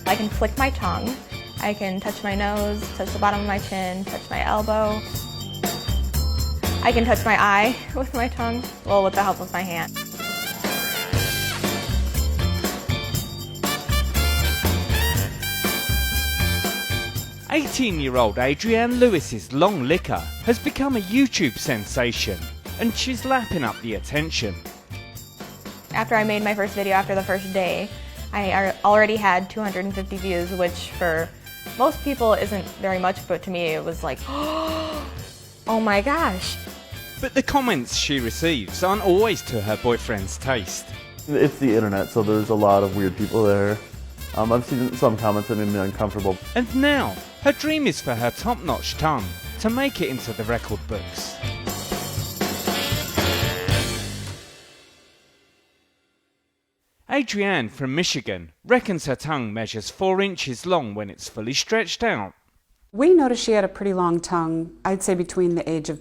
I can flick my tongue, I can touch my nose, touch the bottom of my chin, touch my elbow. I can touch my eye with my tongue, well, with the help of my hand. "18-year-old Adrienne Lewis's long liquor has become a YouTube sensation, and she's lapping up the attention. After I made my first video after the first day, I already had 250 views, which for most people isn't very much, but to me it was like, oh my gosh. But the comments she receives aren't always to her boyfriend's taste. It's the internet, so there's a lot of weird people there. I've seen some comments that made me uncomfortable. And now, her dream is for her top-notch tongue to make it into the record books. Adrienne from Michigan reckons her tongue measures 4 inches long when it's fully stretched out. We noticed she had a pretty long tongue, I'd say between the age of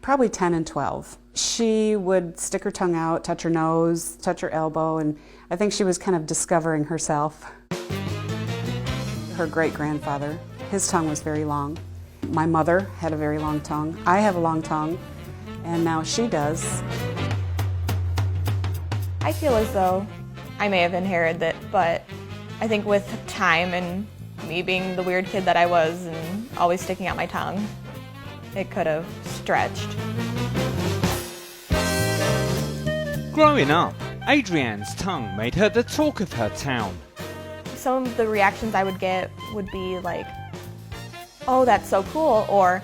probably 10 and 12. She would stick her tongue out, touch her nose, touch her elbow, and I think she was kind of discovering herself. Her great-grandfather, his tongue was very long. My mother had a very long tongue. I have a long tongue, and now she does. I feel as though I may have inherited it, but I think with time and me being the weird kid that I was and always sticking out my tongue, it could have stretched. Growing up, Adrienne's tongue made her the talk of her town. Some of the reactions I would get would be like, oh, that's so cool, or,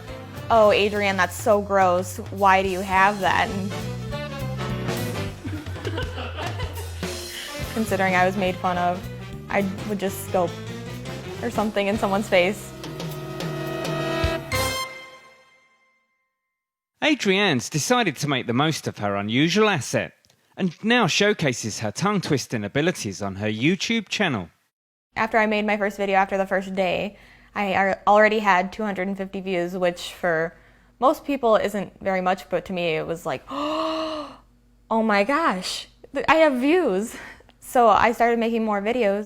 oh, Adrienne, that's so gross, why do you have that? And considering I was made fun of, I would just go or something in someone's face. Adrienne's decided to make the most of her unusual asset and now showcases her tongue-twisting abilities on her YouTube channel. After I made my first video after the first day, I already had 250 views, which for most people isn't very much, but to me it was like, oh my gosh, I have views. So I started making more videos.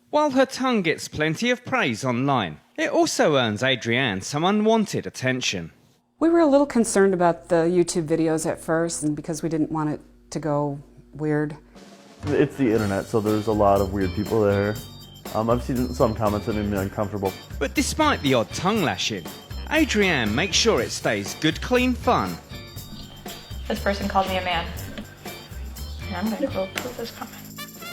While her tongue gets plenty of praise online, it also earns Adrienne some unwanted attention. We were a little concerned about the YouTube videos at first, and because we didn't want it to go weird. It's the internet, so there's a lot of weird people there. I've seen some comments that made me uncomfortable. But despite the odd tongue lashing, Adrienne makes sure it stays good, clean fun. This person called me a man. And I'm going to go prove this comment.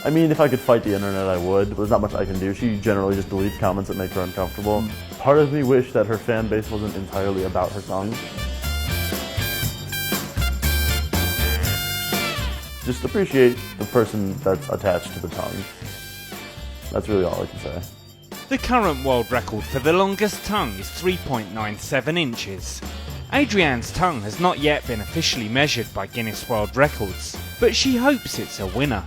I mean, if I could fight the internet, I would, but there's not much I can do. She generally just deletes comments that make her uncomfortable. Part of me wished that her fan base wasn't entirely about her tongue. Just appreciate the person that's attached to the tongue. That's really all I can say. The current world record for the longest tongue is 3.97 inches. Adrienne's tongue has not yet been officially measured by Guinness World Records, but she hopes it's a winner.